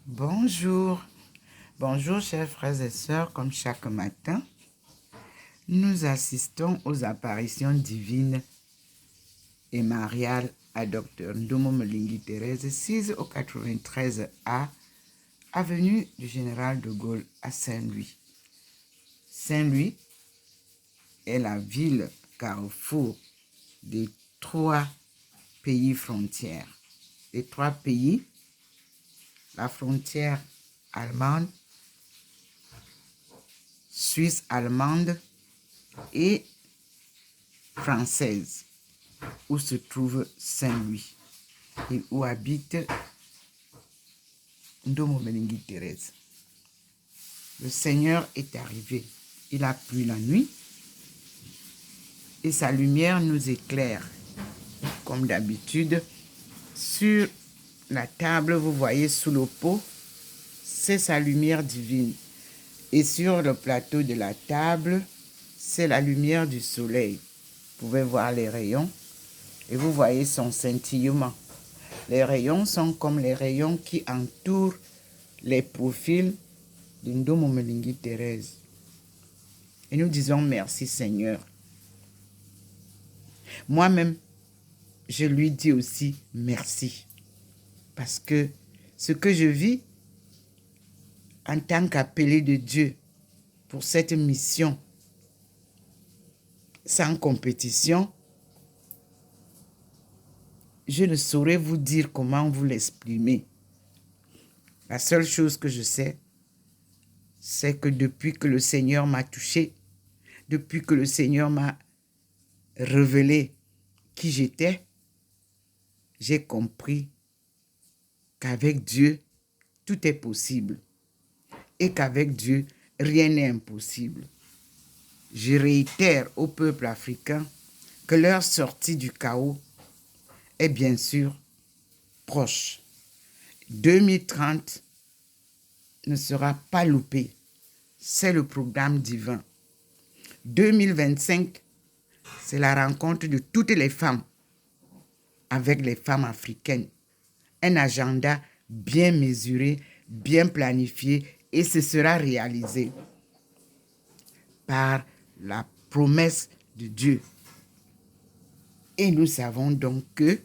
Bonjour, bonjour chers frères et sœurs, comme chaque matin, nous assistons aux apparitions divines et mariales à Dr Ndomo Mlingui Thérèse, 6 au 93A, avenue du Général de Gaulle à Saint-Louis. Saint-Louis est la ville carrefour des 3 pays frontières. Les 3 pays, la frontière allemande, suisse allemande et française, où se trouve Saint-Louis et où habite Ndomo Mlingui Thérèse. Le Seigneur est arrivé. Il a plu la nuit et sa lumière nous éclaire. Comme d'habitude, sur la table, vous voyez sous le pot, c'est sa lumière divine. Et sur le plateau de la table, c'est la lumière du soleil. Vous pouvez voir les rayons et vous voyez son scintillement. Les rayons sont comme les rayons qui entourent les profils de Ndomo Mlingui Thérèse. Et nous disons merci Seigneur. Moi-même, je lui dis aussi merci. Parce que ce que je vis en tant qu'appelé de Dieu pour cette mission sans compétition, je ne saurais vous dire comment vous l'exprimer. La seule chose que je sais, c'est que depuis que le Seigneur m'a touché, depuis que le Seigneur m'a révélé qui j'étais, j'ai compris qu'avec Dieu, tout est possible et qu'avec Dieu, rien n'est impossible. Je réitère au peuple africain que leur sortie du chaos est bien sûr proche. 2030 ne sera pas loupé. C'est le programme divin. 2025, c'est la rencontre de toutes les femmes avec les femmes africaines. Un agenda bien mesuré, bien planifié, et ce sera réalisé par la promesse de Dieu. Et nous savons donc que,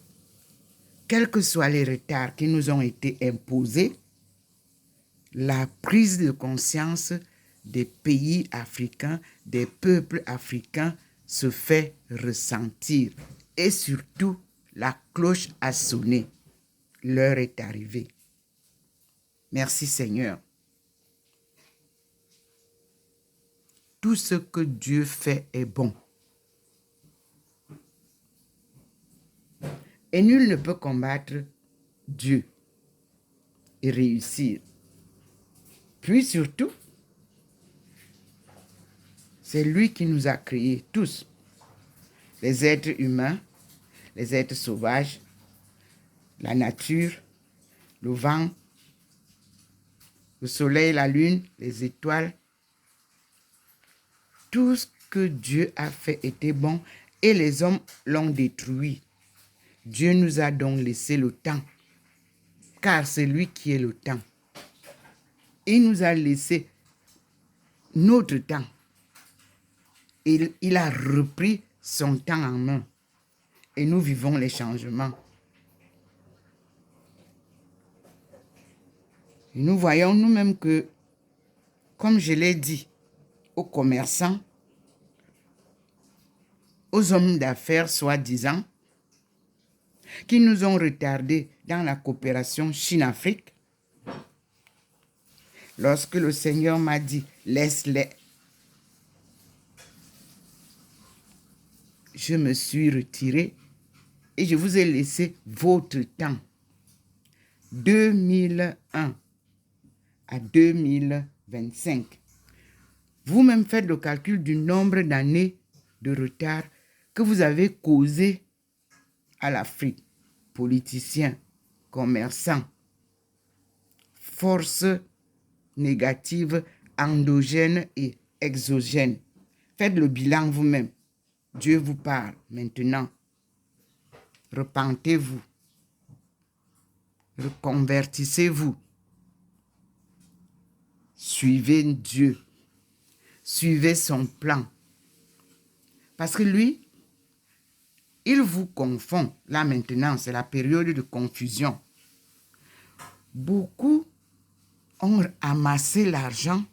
quels que soient les retards qui nous ont été imposés, la prise de conscience des pays africains, des peuples africains se fait ressentir. Et surtout, la cloche a sonné. L'heure est arrivée. Merci Seigneur. Tout ce que Dieu fait est bon. Et nul ne peut combattre Dieu et réussir. Puis surtout, c'est lui qui nous a créés tous. Les êtres humains, les êtres sauvages, la nature, le vent, le soleil, la lune, les étoiles. Tout ce que Dieu a fait était bon et les hommes l'ont détruit. Dieu nous a donc laissé le temps, car c'est lui qui est le temps. Il nous a laissé notre temps. Il a repris son temps en main. Et nous vivons les changements. Et nous voyons nous-mêmes que, comme je l'ai dit, aux commerçants, aux hommes d'affaires soi-disant, qui nous ont retardés dans la coopération Chine-Afrique, lorsque le Seigneur m'a dit « laisse-les », je me suis retiré et je vous ai laissé votre temps. 2001 à 2025. Vous-même faites le calcul du nombre d'années de retard que vous avez causé à l'Afrique. Politiciens, commerçants, forces négatives, endogènes et exogènes. Faites le bilan vous-même. Dieu vous parle maintenant. Repentez-vous. Reconvertissez-vous. Suivez Dieu. Suivez son plan. Parce que lui, il vous confond. Là maintenant, c'est la période de confusion. Beaucoup ont amassé l'argent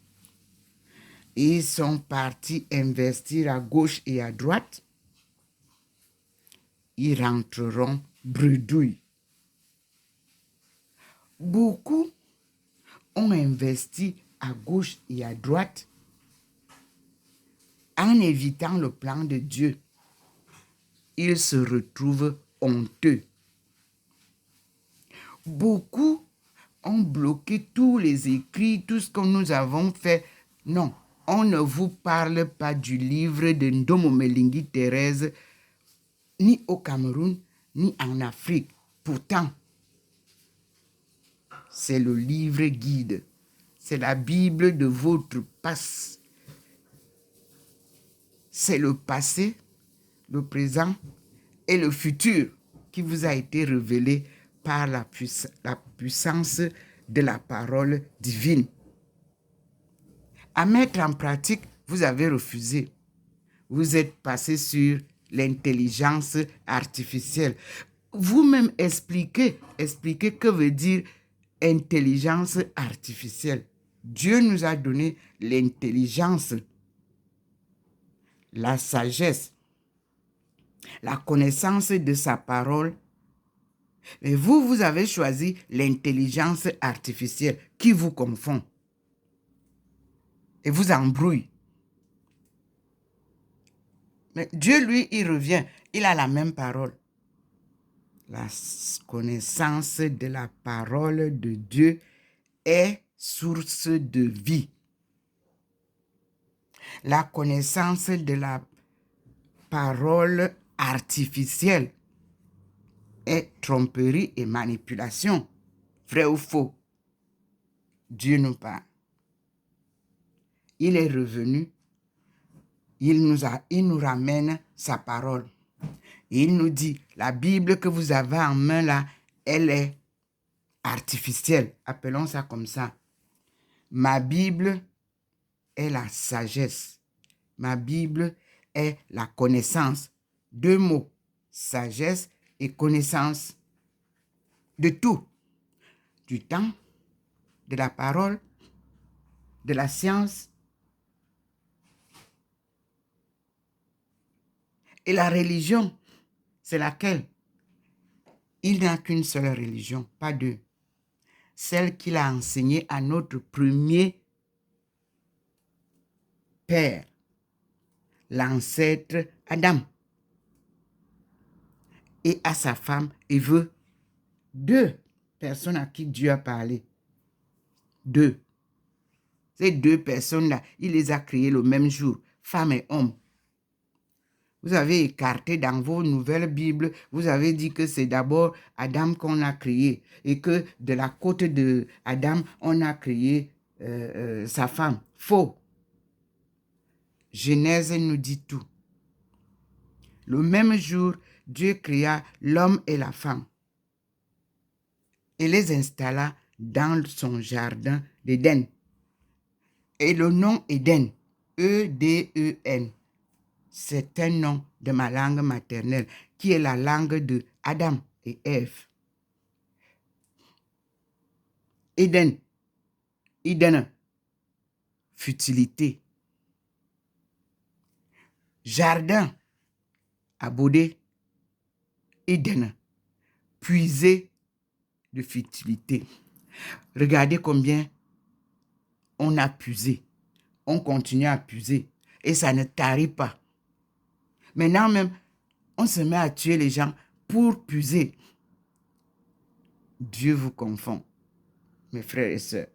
et sont partis investir à gauche et à droite. Ils rentreront bredouilles. Beaucoup ont investi à gauche et à droite en évitant le plan de Dieu. Ils se retrouvent honteux. Beaucoup ont bloqué tous les écrits, tout ce que nous avons fait. Non, on ne vous parle pas du livre de Ndomo Melingi Thérèse, ni au Cameroun, ni en Afrique. Pourtant, c'est le livre guide. C'est la Bible de votre passé. C'est le passé, le présent et le futur qui vous a été révélé par la puissance de la parole divine. À mettre en pratique, vous avez refusé. Vous êtes passé sur l'intelligence artificielle. Vous-même expliquez que veut dire intelligence artificielle. Dieu nous a donné l'intelligence, la sagesse, la connaissance de sa parole. Mais vous avez choisi l'intelligence artificielle qui vous confond et vous embrouille. Mais Dieu, lui, il revient. Il a la même parole. La connaissance de la parole de Dieu est source de vie. La connaissance de la parole artificielle est tromperie et manipulation. Vrai ou faux? Dieu nous parle. Il est revenu. Il nous ramène sa parole. Et il nous dit, la Bible que vous avez en main là, elle est artificielle. Appelons ça comme ça. Ma Bible est la sagesse. Ma Bible est la connaissance. 2 mots, sagesse et connaissance de tout. Du temps, de la parole, de la science. Et la religion, c'est laquelle? Il n'y a qu'une seule religion, pas deux. Celle qu'il a enseignée à notre premier père, l'ancêtre Adam, et à sa femme Ève. 2 personnes à qui Dieu a parlé. 2. Ces 2 personnes-là, il les a créées le même jour, femme et homme. Vous avez écarté dans vos nouvelles Bibles, vous avez dit que c'est d'abord Adam qu'on a créé et que de la côte de Adam, on a créé sa femme. Faux. Genèse nous dit tout. Le même jour, Dieu créa l'homme et la femme et les installa dans son jardin d'Éden. Et le nom Éden, E-D-E-N, c'est un nom de ma langue maternelle, qui est la langue de Adam et Ève. Éden, Éden, futilité. Jardin, abodé, Éden, puisé de futilité. Regardez combien on a puisé. On continue à puiser. Et ça ne tarit pas. Maintenant même, on se met à tuer les gens pour puiser. Dieu vous confond, mes frères et sœurs.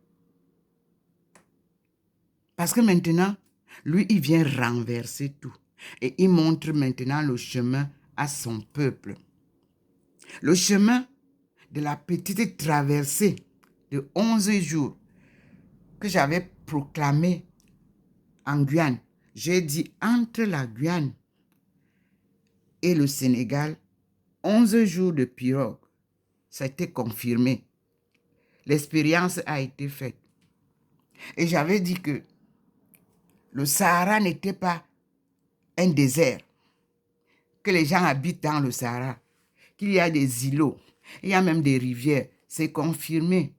Parce que maintenant, lui, il vient renverser tout. Et il montre maintenant le chemin à son peuple. Le chemin de la petite traversée de 11 jours que j'avais proclamé en Guyane. J'ai dit entre la Guyane et le Sénégal, 11 jours de pirogue. Ça a été confirmé. L'expérience a été faite. Et j'avais dit que le Sahara n'était pas un désert, que les gens habitent dans le Sahara, qu'il y a des îlots, il y a même des rivières. C'est confirmé.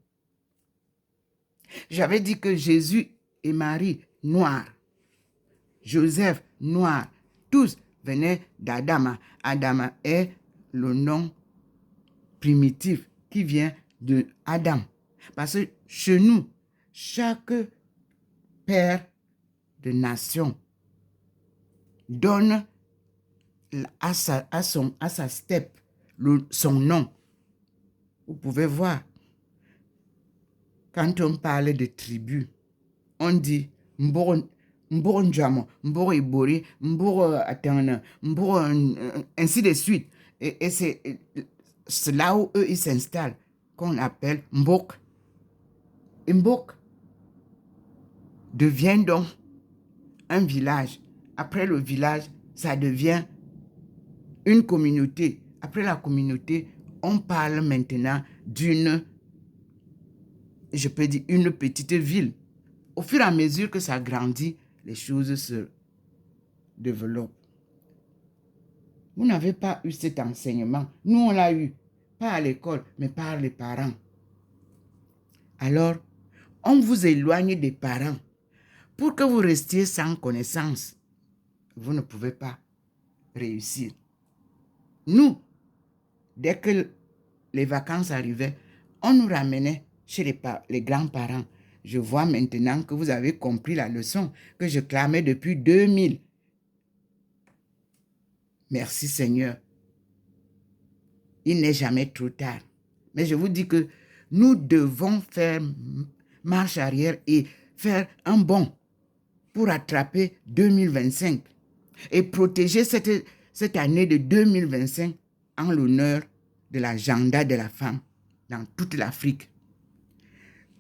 J'avais dit que Jésus et Marie, noirs, Joseph, noir, tous venaient d'Adama. Adama est le nom primitif qui vient de Adam. Parce que chez nous, chaque père de nation donne à sa steppe son nom. Vous pouvez voir, quand on parle de tribus, on dit Mboro Ndjamo, Mboro Ibori, Mboro Atana, Mboro, ainsi de suite. Et c'est là où eux, ils s'installent, qu'on appelle Mbok. Et Mbok devient donc un village. Après le village, ça devient une communauté. Après la communauté, on parle maintenant d'une, je peux dire, une petite ville. Au fur et à mesure que ça grandit, les choses se développent. Vous n'avez pas eu cet enseignement. Nous, on l'a eu. Pas à l'école, mais par les parents. Alors, on vous éloigne des parents. Pour que vous restiez sans connaissance, vous ne pouvez pas réussir. Nous, dès que les vacances arrivaient, on nous ramenait chez les grands-parents. Je vois maintenant que vous avez compris la leçon que je clamais depuis 2000. Merci Seigneur. Il n'est jamais trop tard. Mais je vous dis que nous devons faire marche arrière et faire un bond pour attraper 2025 et protéger cette année de 2025 en l'honneur de l'agenda de la femme dans toute l'Afrique.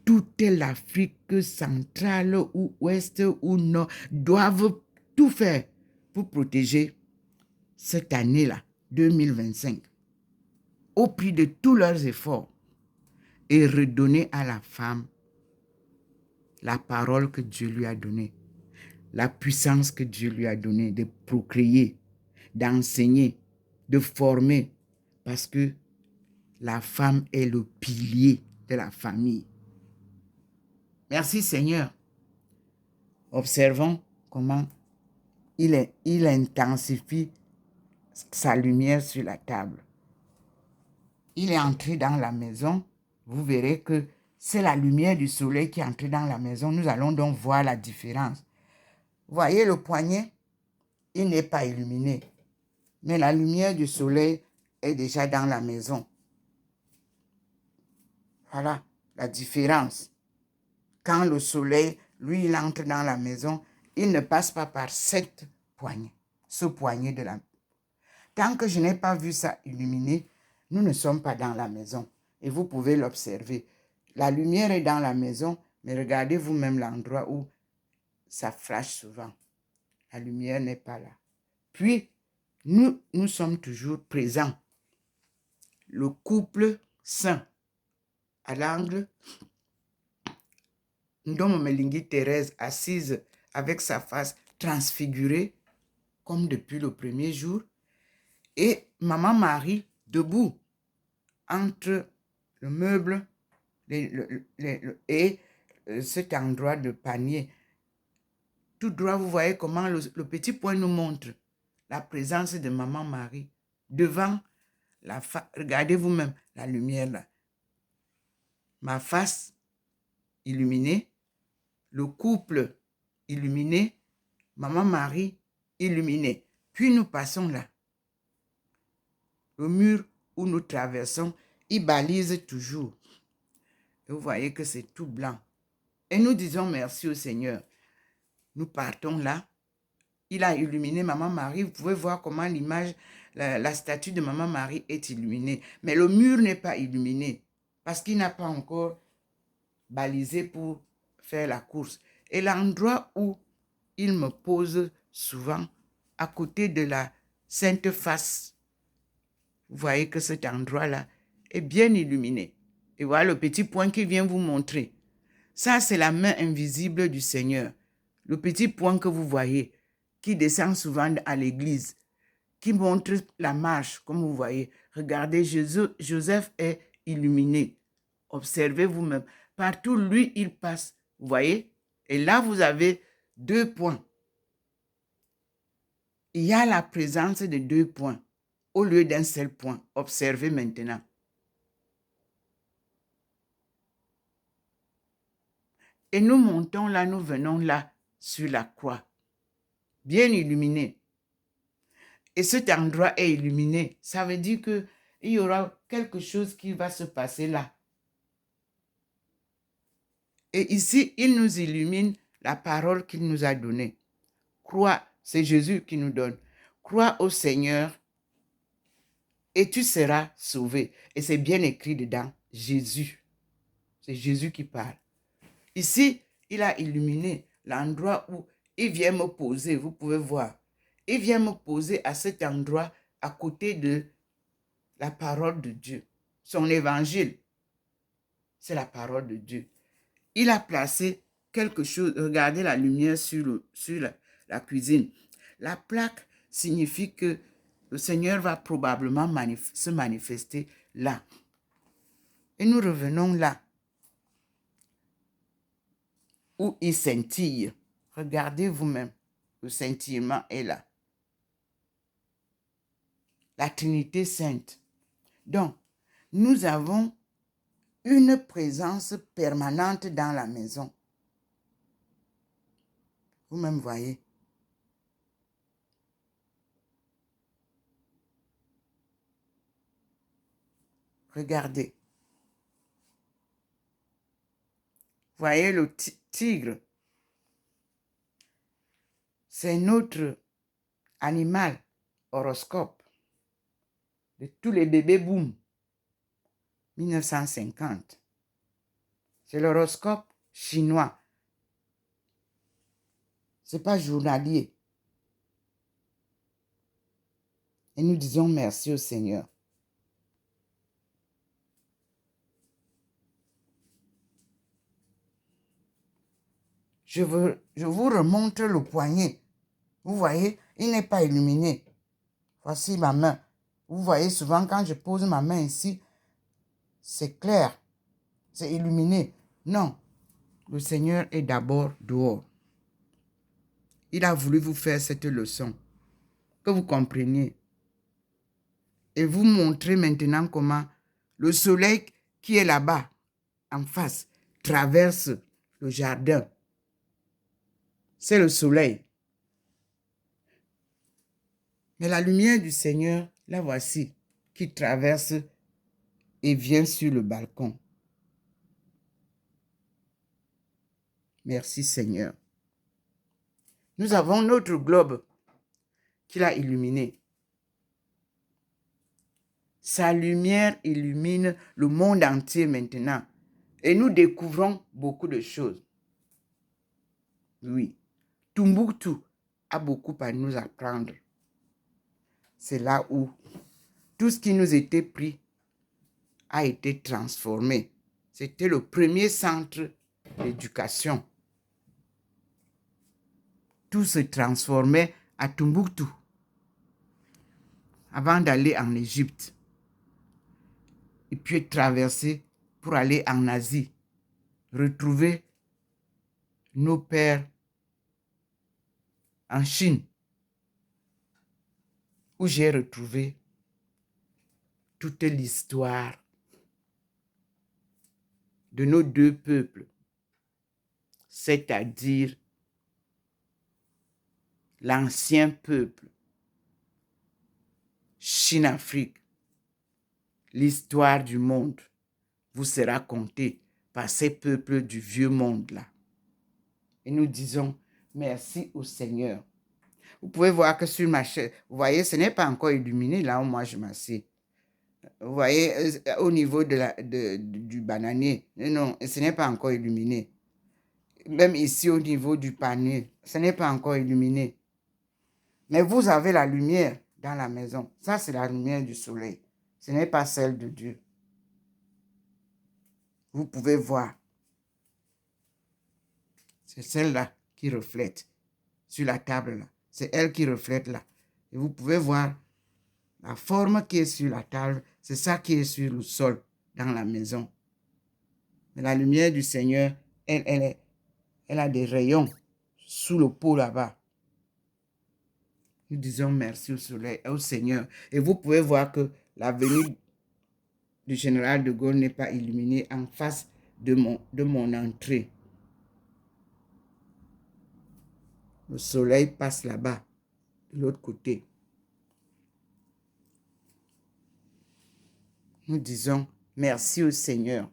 Toute l'Afrique centrale ou ouest ou nord doivent tout faire pour protéger cette année-là, 2025, au prix de tous leurs efforts et redonner à la femme la parole que Dieu lui a donnée, la puissance que Dieu lui a donnée de procréer, d'enseigner, de former, parce que la femme est le pilier de la famille. Merci Seigneur. Observons comment il intensifie sa lumière sur la table. Il est entré dans la maison. Vous verrez que c'est la lumière du soleil qui est entrée dans la maison. Nous allons donc voir la différence. Voyez le poignet, il n'est pas illuminé. Mais la lumière du soleil est déjà dans la maison. Voilà la différence. Quand le soleil, lui, il entre dans la maison, il ne passe pas par cette poignée, ce poignet de la... Tant que je n'ai pas vu ça illuminé, nous ne sommes pas dans la maison. Et vous pouvez l'observer. La lumière est dans la maison, mais regardez vous-même l'endroit où ça flash souvent. La lumière n'est pas là. Puis, nous sommes toujours présents. Le couple saint, à l'angle, Ndomo Melingi Thérèse assise avec sa face transfigurée, comme depuis le premier jour, et Maman Marie debout entre le meuble et cet endroit de panier. Tout droit, vous voyez comment le petit point nous montre la présence de Maman Marie devant la face. Regardez vous-même la lumière là. Ma face illuminée, le couple illuminé, Maman Marie illuminée. Puis nous passons là. Le mur où nous traversons, il balise toujours. Et vous voyez que c'est tout blanc. Et nous disons merci au Seigneur. Nous partons là. Il a illuminé Maman Marie. Vous pouvez voir comment l'image, la statue de Maman Marie est illuminée. Mais le mur n'est pas illuminé parce qu'il n'a pas encore balisé pour faire la course. Et l'endroit où il me pose souvent, à côté de la Sainte Face, vous voyez que cet endroit-là est bien illuminé. Et voilà le petit point qui vient vous montrer. Ça, c'est la main invisible du Seigneur. Le petit point que vous voyez, qui descend souvent à l'église, qui montre la marche, comme vous voyez. Regardez, Joseph est illuminé. Observez vous-même. Partout, lui, il passe. Vous voyez? Et là, vous avez 2 points. Il y a la présence de 2 points au lieu d'un seul point. Observez maintenant. Et nous montons là, nous venons là, sur la croix, bien illuminé. Et cet endroit est illuminé. Ça veut dire qu'il y aura quelque chose qui va se passer là. Et ici, il nous illumine la parole qu'il nous a donnée. Crois, c'est Jésus qui nous donne. Crois au Seigneur et tu seras sauvé. Et c'est bien écrit dedans, Jésus. C'est Jésus qui parle. Ici, il a illuminé l'endroit où il vient me poser. Vous pouvez voir. Il vient me poser à cet endroit à côté de la parole de Dieu. Son évangile, c'est la parole de Dieu. Il a placé quelque chose. Regardez la lumière sur la cuisine. La plaque signifie que le Seigneur va probablement se manifester là. Et nous revenons là, où il scintille. Regardez vous-même, le scintillement est là. La Trinité sainte. Donc, nous avons une présence permanente dans la maison. Vous-même voyez. Regardez. Voyez le tigre. C'est notre animal horoscope de tous les bébés boom 1950. C'est l'horoscope chinois. Ce n'est pas journalier. Et nous disons merci au Seigneur. Je vous remontre le poignet. Vous voyez, il n'est pas illuminé. Voici ma main. Vous voyez souvent quand je pose ma main ici, c'est clair, c'est illuminé. Non, le Seigneur est d'abord dehors. Il a voulu vous faire cette leçon, que vous compreniez. Et vous montrer maintenant comment le soleil qui est là-bas, en face, traverse le jardin. C'est le soleil. Mais la lumière du Seigneur, la voici, qui traverse et vient sur le balcon. Merci Seigneur. Nous avons notre globe qu'il a illuminé. Sa lumière illumine le monde entier maintenant. Et nous découvrons beaucoup de choses. Oui, Tombouctou a beaucoup à nous apprendre. C'est là où tout ce qui nous était pris a été transformé. C'était le premier centre d'éducation. Tout se transformait à Tombouctou avant d'aller en Égypte. Et puis traverser pour aller en Asie, retrouver nos pères en Chine, où j'ai retrouvé toute l'histoire de nos 2 peuples, c'est-à-dire l'ancien peuple, Chine-Afrique. L'histoire du monde vous sera contée par ces peuples du vieux monde-là. Et nous disons merci au Seigneur. Vous pouvez voir que sur ma chaise, vous voyez, ce n'est pas encore illuminé là où moi je m'assieds. Vous voyez, au niveau du bananier, non, ce n'est pas encore illuminé. Même ici, au niveau du panier, ce n'est pas encore illuminé. Mais vous avez la lumière dans la maison. Ça, c'est la lumière du soleil. Ce n'est pas celle de Dieu. Vous pouvez voir. C'est celle-là qui reflète sur la table là. C'est elle qui reflète là. Et vous pouvez voir la forme qui est sur la table, c'est ça qui est sur le sol dans la maison. Mais la lumière du Seigneur, elle a des rayons sous le pot là-bas. Nous disons merci au soleil et au Seigneur. Et vous pouvez voir que l'avenue du général de Gaulle n'est pas illuminée en face de mon entrée. Le soleil passe là-bas, de l'autre côté. Nous disons merci au Seigneur.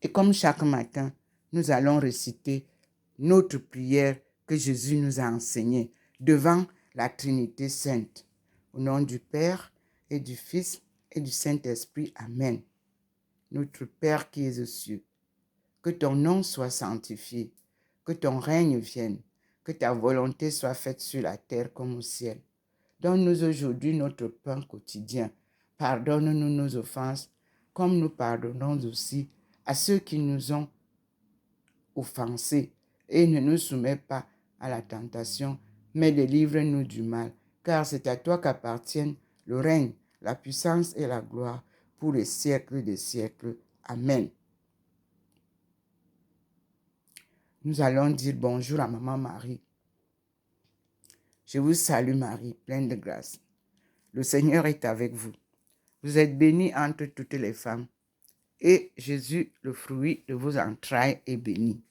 Et comme chaque matin, nous allons réciter notre prière que Jésus nous a enseignée devant la Trinité Sainte. Au nom du Père et du Fils et du Saint-Esprit. Amen. Notre Père qui es aux cieux, que ton nom soit sanctifié, que ton règne vienne, que ta volonté soit faite sur la terre comme au ciel. Donne-nous aujourd'hui notre pain quotidien. Pardonne-nous nos offenses, comme nous pardonnons aussi à ceux qui nous ont offensés. Et ne nous soumets pas à la tentation, mais délivre-nous du mal. Car c'est à toi qu'appartiennent le règne, la puissance et la gloire pour les siècles des siècles. Amen. Nous allons dire bonjour à Maman Marie. Je vous salue Marie, pleine de grâce. Le Seigneur est avec vous. Vous êtes bénie entre toutes les femmes. Et Jésus, le fruit de vos entrailles, est béni.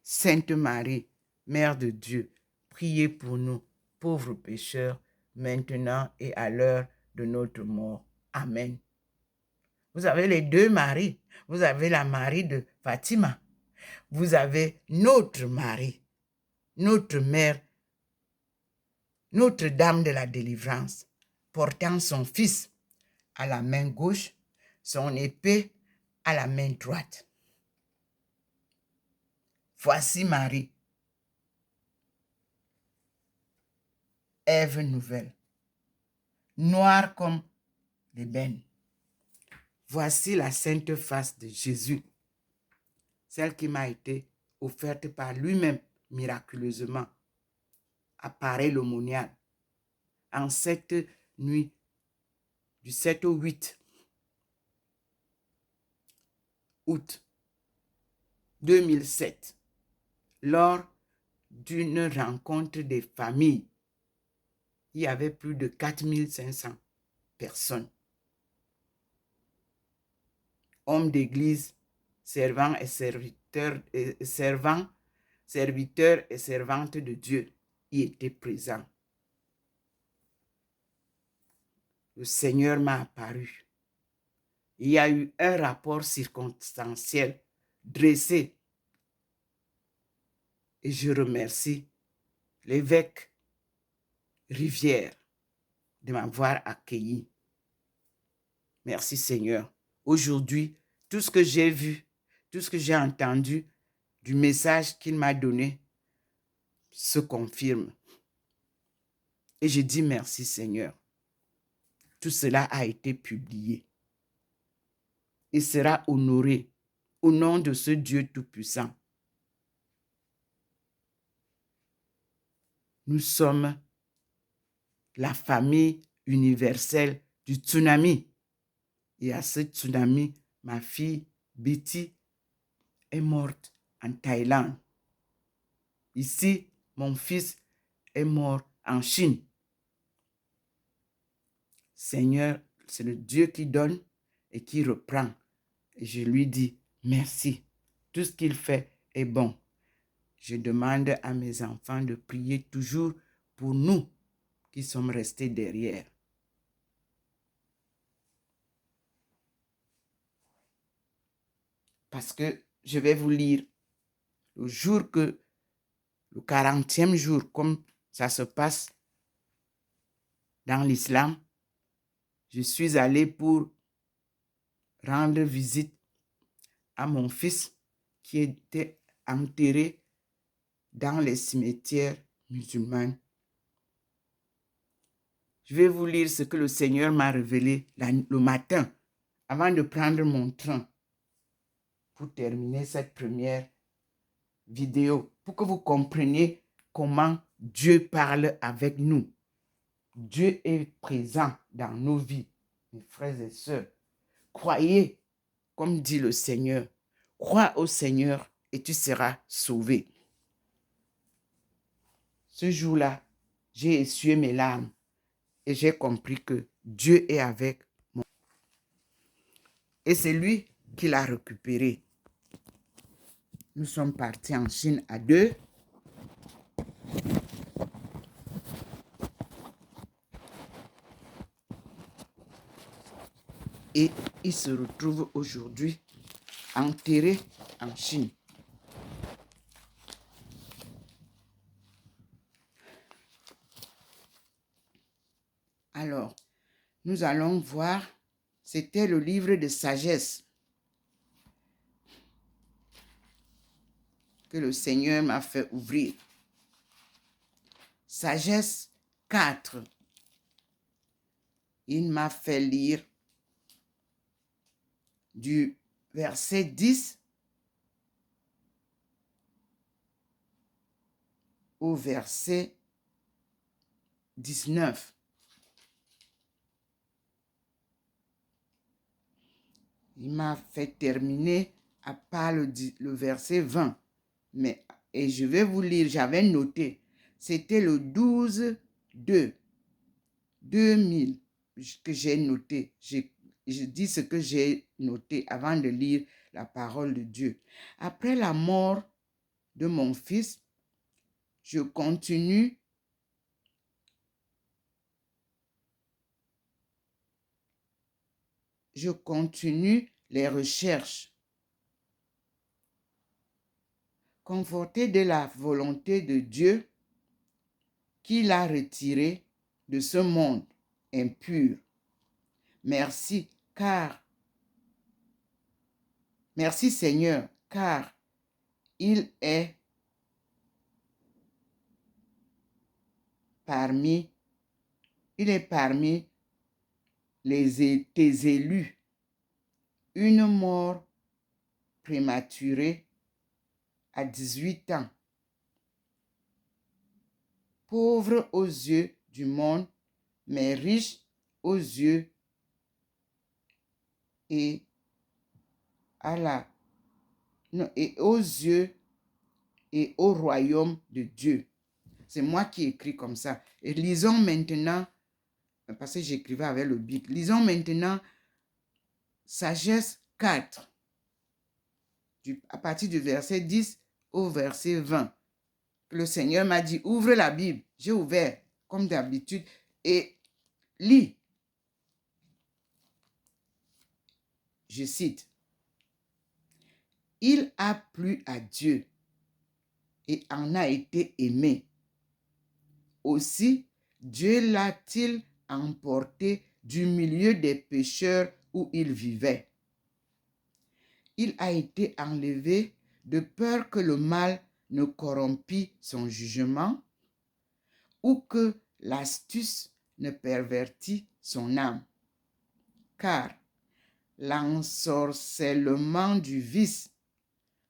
Sainte Marie, Mère de Dieu, priez pour nous, pauvres pécheurs, maintenant et à l'heure de notre mort. Amen. Vous avez les deux Maries. Vous avez la Marie de Fatima. Vous avez notre Marie, notre Mère, Notre-Dame de la délivrance, portant son Fils à la main gauche, son épée à la main droite. Voici Marie, Ève nouvelle, noire comme l'ébène. Voici la sainte face de Jésus, celle qui m'a été offerte par lui-même miraculeusement, à pareil l'aumônial, en cette nuit du 7 au 8 août 2007, lors d'une rencontre des familles. Il y avait plus de 4500 personnes. Hommes d'église, servants et serviteurs, serviteurs et servantes de Dieu y étaient présents. Le Seigneur m'a apparu. Il y a eu un rapport circonstanciel dressé. Et je remercie l'évêque Rivière de m'avoir accueilli. Merci Seigneur. Aujourd'hui, tout ce que j'ai vu, tout ce que j'ai entendu du message qu'il m'a donné se confirme. Et je dis merci Seigneur. Tout cela a été publié et sera honoré au nom de ce Dieu Tout-Puissant. Nous sommes la famille universelle du tsunami. Et à ce tsunami, ma fille Betty est morte en Thaïlande. Ici, mon fils est mort en Chine. Seigneur, c'est le Dieu qui donne et qui reprend. Et je lui dis merci. Tout ce qu'il fait est bon. Je demande à mes enfants de prier toujours pour nous qui sommes restés derrière. Parce que je vais vous lire le jour que, le 40e jour, comme ça se passe dans l'islam, je suis allé pour rendre visite à mon fils qui était enterré dans les cimetières musulmans. Je vais vous lire ce que le Seigneur m'a révélé le matin avant de prendre mon train pour terminer cette première vidéo pour que vous compreniez comment Dieu parle avec nous. Dieu est présent dans nos vies, mes frères et sœurs. Croyez, comme dit le Seigneur. Crois au Seigneur et tu seras sauvé. Ce jour-là, j'ai essuyé mes larmes et j'ai compris que Dieu est avec moi. Et c'est lui qui l'a récupéré. Nous sommes partis en Chine à 2. Et il se retrouve aujourd'hui enterré en Chine. Alors, nous allons voir, c'était le livre de sagesse que le Seigneur m'a fait ouvrir. Sagesse 4. Il m'a fait lire du verset 10 au verset 19. Il m'a fait terminer à part le verset 20. Et je vais vous lire, j'avais noté. C'était le 12-2. 2000 que j'ai noté. Je dis ce que j'ai noté avant de lire la parole de Dieu. Après la mort de mon fils, je continue les recherches. Conforté de la volonté de Dieu qui l'a retiré de ce monde impur. Merci Seigneur, car il est parmi tes élus. Une mort prématurée à 18 ans. Pauvre aux yeux du monde, mais riche aux yeux et aux yeux et au royaume de Dieu. C'est moi qui écris comme ça. Et lisons maintenant, parce que j'écrivais avec le bic, lisons maintenant Sagesse 4, à partir du verset 10 au verset 20. Le Seigneur m'a dit, ouvre la Bible. J'ai ouvert, comme d'habitude, et lis. Je cite. Il a plu à Dieu et en a été aimé. Aussi, Dieu l'a-t-il emporté du milieu des pécheurs où il vivait. Il a été enlevé de peur que le mal ne corrompît son jugement ou que l'astuce ne pervertît son âme. Car l'ensorcellement du vice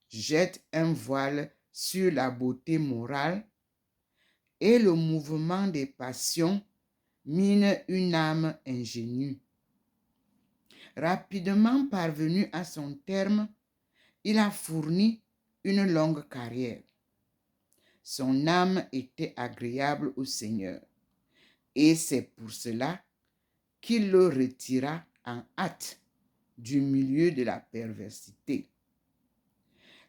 jette un voile sur la beauté morale et le mouvement des passions mine une âme ingénue. Rapidement parvenu à son terme, il a fourni une longue carrière. Son âme était agréable au Seigneur, et c'est pour cela qu'il le retira en hâte du milieu de la perversité.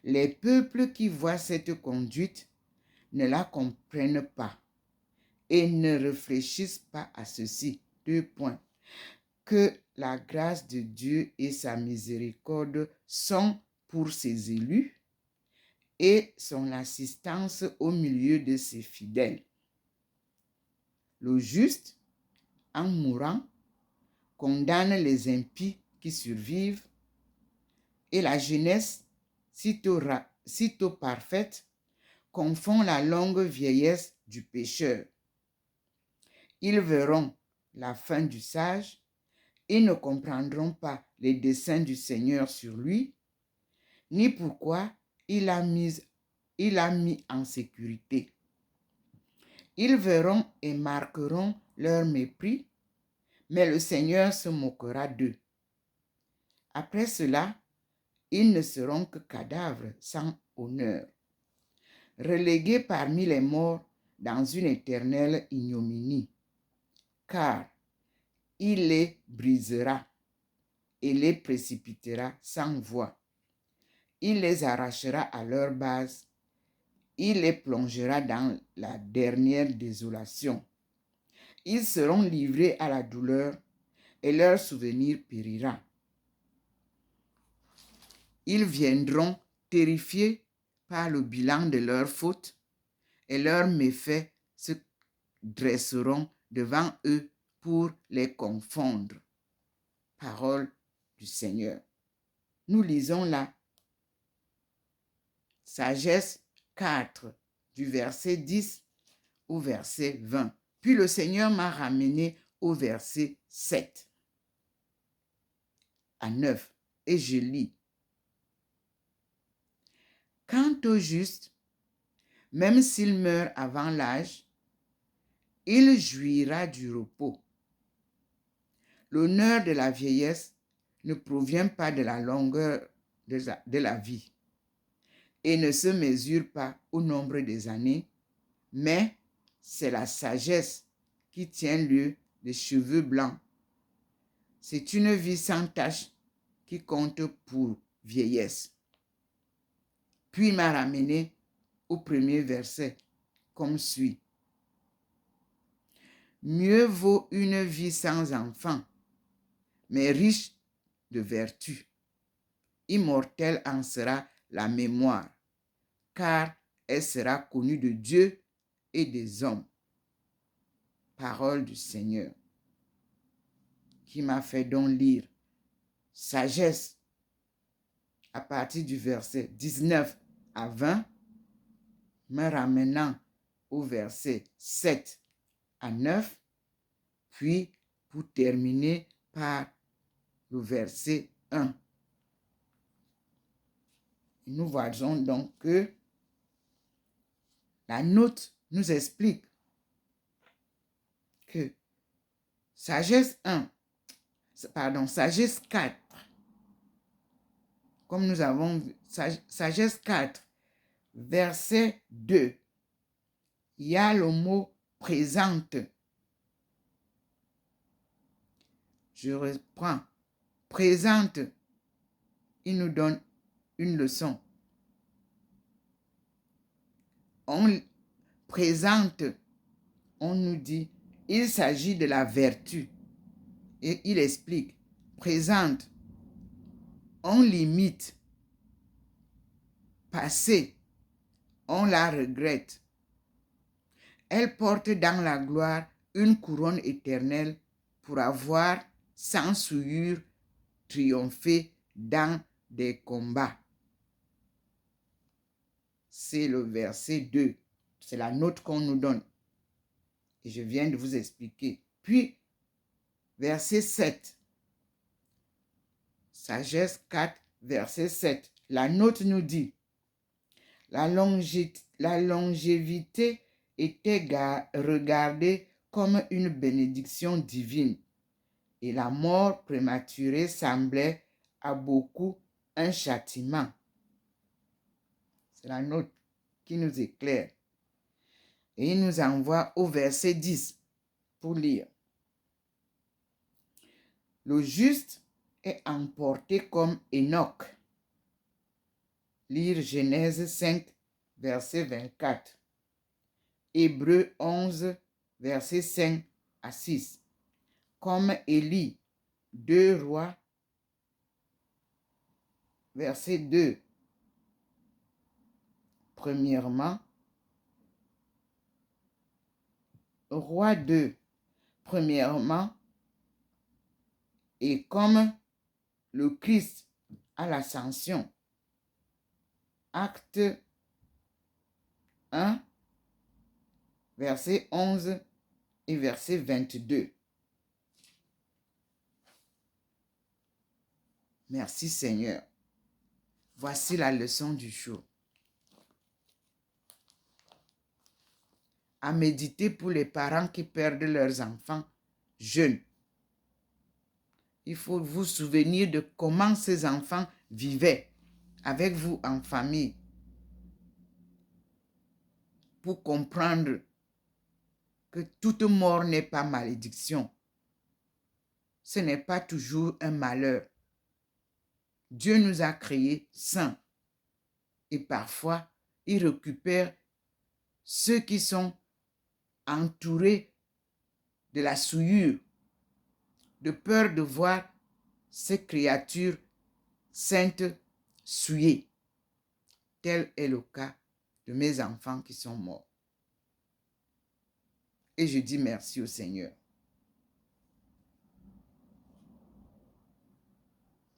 Les peuples qui voient cette conduite ne la comprennent pas et ne réfléchissent pas à ceci. 2 points. Que la grâce de Dieu et sa miséricorde sont pour ses élus et son assistance au milieu de ses fidèles. Le juste, en mourant, condamne les impies qui survivent et la jeunesse, sitôt parfaite, confond la longue vieillesse du pécheur. Ils verront la fin du sage et ne comprendront pas les desseins du Seigneur sur lui, ni pourquoi il a mis il a mis en sécurité. Ils verront et marqueront leur mépris, mais le Seigneur se moquera d'eux. Après cela, ils ne seront que cadavres sans honneur, relégués parmi les morts dans une éternelle ignominie, car il les brisera et les précipitera sans voix. Il les arrachera à leur base, il les plongera dans la dernière désolation. Ils seront livrés à la douleur et leur souvenir périra. Ils viendront terrifiés par le bilan de leurs fautes et leurs méfaits se dresseront devant eux pour les confondre. Parole du Seigneur. Nous lisons là Sagesse 4 du verset 10 au verset 20. Puis le Seigneur m'a ramené au verset 7 à 9 et je lis. Quant au juste, même s'il meurt avant l'âge, il jouira du repos. L'honneur de la vieillesse ne provient pas de la longueur de la vie et ne se mesure pas au nombre des années, mais c'est la sagesse qui tient lieu des cheveux blancs. C'est une vie sans tache qui compte pour vieillesse. Puis il m'a ramené au premier verset, comme suit. Mieux vaut une vie sans enfant, mais riche de vertu. Immortelle en sera la mémoire, car elle sera connue de Dieu et des hommes. Parole du Seigneur, qui m'a fait donc lire Sagesse à partir du verset 19 à 20, me ramenant au verset 7 à 9, puis pour terminer par le verset 1. Nous voyons donc que la note nous explique que sagesse 4, comme nous avons vu, sagesse 4, verset 2, il y a le mot présente. Je reprends. Présente, il nous donne une leçon. On présente, on nous dit, il s'agit de la vertu. Et il explique, présente, on l'imite. Passé, on la regrette. Elle porte dans la gloire une couronne éternelle pour avoir, sans souillure, triomphé dans des combats. C'est le verset 2. C'est la note qu'on nous donne. Et je viens de vous expliquer. Puis, verset 7. Sagesse 4, verset 7. La note nous dit, la longévité était regardée comme une bénédiction divine et la mort prématurée semblait à beaucoup un châtiment. C'est la note qui nous éclaire. Et il nous envoie au verset 10 pour lire. Le juste est emporté comme Enoch. Lire Genèse 5, verset 24. Hébreux 11, verset 5 à 6. Comme Élie, 2 Rois, verset 2. Premièrement, Roi 2, premièrement, et comme le Christ à l'ascension. Acte 1, verset 11 et verset 22. Merci Seigneur. Voici la leçon du jour. à méditer pour les parents qui perdent leurs enfants jeunes. Il faut vous souvenir de comment ces enfants vivaient avec vous en famille pour comprendre que toute mort n'est pas malédiction. Ce n'est pas toujours un malheur. Dieu nous a créés saints et parfois il récupère ceux qui sont entourés de la souillure, de peur de voir ces créatures saintes souillées. Tel est le cas de mes enfants qui sont morts. Et je dis merci au Seigneur.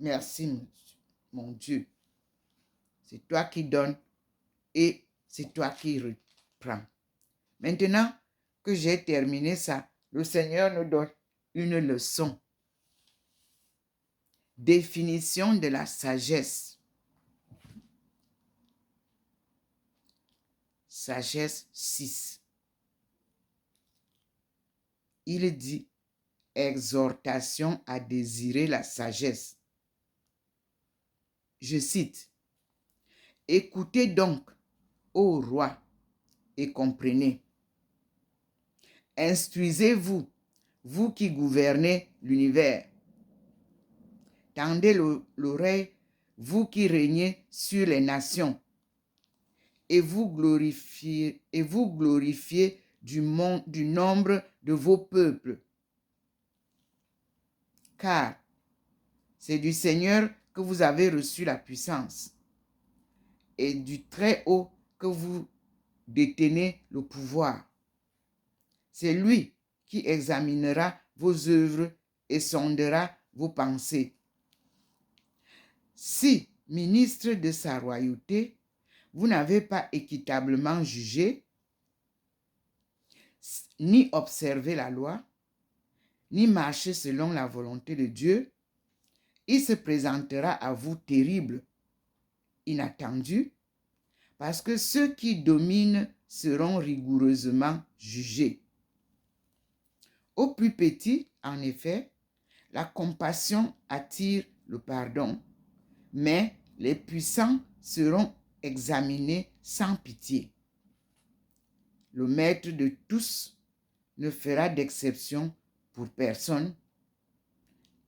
Merci, mon Dieu. C'est toi qui donnes et c'est toi qui reprends. Maintenant que j'ai terminé ça, le Seigneur nous donne une leçon. Définition de la sagesse. Sagesse 6. Il dit exhortation à désirer la sagesse. Je cite, écoutez donc, ô roi, et comprenez. Instruisez-vous, vous qui gouvernez l'univers. Tendez l'oreille, vous qui régnez sur les nations. Et vous glorifiez du nombre de vos peuples. Car c'est du Seigneur que vous avez reçu la puissance, et du Très-Haut que vous détenez le pouvoir. C'est lui qui examinera vos œuvres et sondera vos pensées. Si, ministre de sa royauté, vous n'avez pas équitablement jugé, ni observé la loi, ni marché selon la volonté de Dieu, il se présentera à vous terrible, inattendu, parce que ceux qui dominent seront rigoureusement jugés. Au plus petit, en effet, la compassion attire le pardon, mais les puissants seront examinés sans pitié. Le maître de tous ne fera d'exception pour personne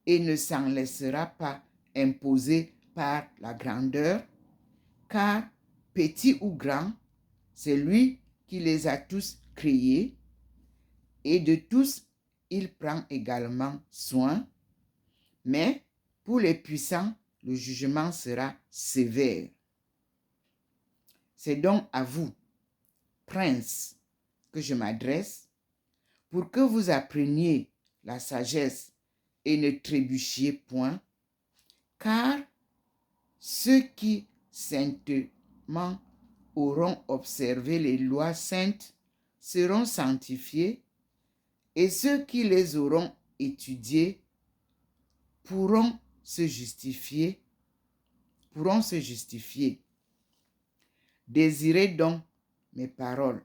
et ne s'en laissera pas imposer par la grandeur, car petit ou grand, c'est lui qui les a tous créés, et de tous il prend également soin, mais pour les puissants, le jugement sera sévère. C'est donc à vous, princes, que je m'adresse, pour que vous appreniez la sagesse et ne trébuchiez point, car ceux qui saintement auront observé les lois saintes seront sanctifiés, et ceux qui les auront étudiées pourront se justifier. Désirez donc mes paroles,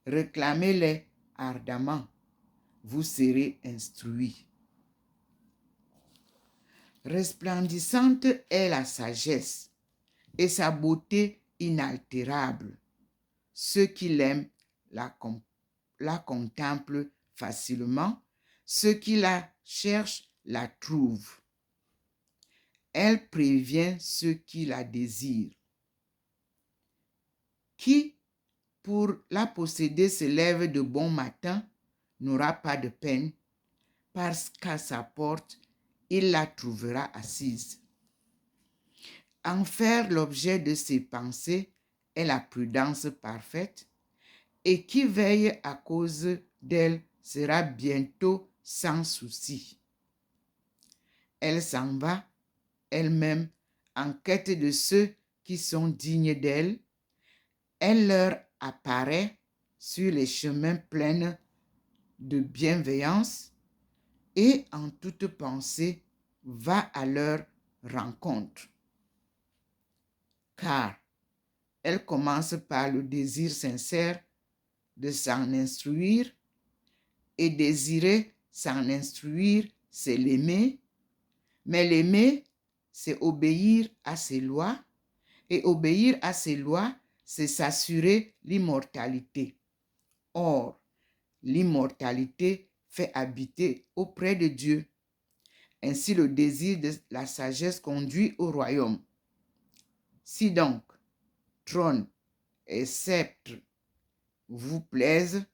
réclamez-les ardemment, vous serez instruits. Resplendissante est la sagesse et sa beauté inaltérable. Ceux qui l'aiment la contemplent facilement, ceux qui la cherchent la trouvent. Elle prévient ceux qui la désirent. Qui, pour la posséder, se lève de bon matin, n'aura pas de peine, parce qu'à sa porte, il la trouvera assise. En faire l'objet de ses pensées est la prudence parfaite, et qui veille à cause d'elle sera bientôt sans souci. Elle s'en va elle-même en quête de ceux qui sont dignes d'elle. Elle leur apparaît sur les chemins pleins de bienveillance et en toute pensée va à leur rencontre. Car elle commence par le désir sincère de s'en instruire, et désirer s'en instruire, c'est l'aimer, mais l'aimer, c'est obéir à ses lois, et obéir à ses lois, c'est s'assurer l'immortalité. Or, l'immortalité fait habiter auprès de Dieu. Ainsi, le désir de la sagesse conduit au royaume. Si donc, trône et sceptre vous plaisent,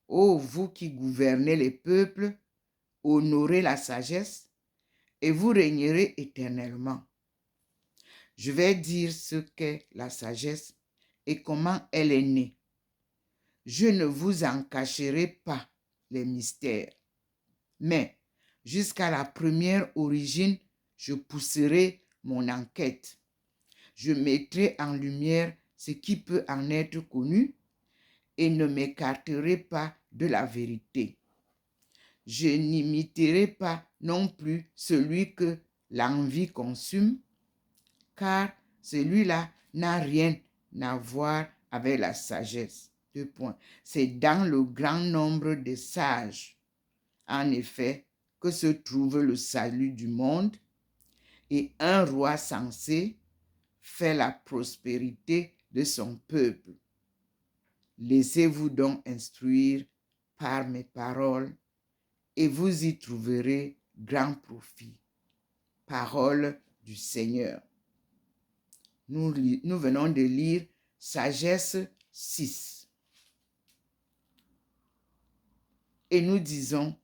ô vous qui gouvernez les peuples, honorez la sagesse et vous régnerez éternellement. Je vais dire ce qu'est la sagesse et comment elle est née. Je ne vous en cacherai pas les mystères, mais jusqu'à la première origine, je pousserai mon enquête. Je mettrai en lumière ce qui peut en être connu et ne m'écarterai pas de la vérité. Je n'imiterai pas non plus celui que l'envie consume, car celui-là n'a rien à voir avec la sagesse. Deux points. C'est dans le grand nombre des sages, en effet, que se trouve le salut du monde, et un roi sensé fait la prospérité de son peuple. Laissez-vous donc instruire par mes paroles, et vous y trouverez grand profit. Parole du Seigneur. Nous venons de lire Sagesse 6. Et nous disons,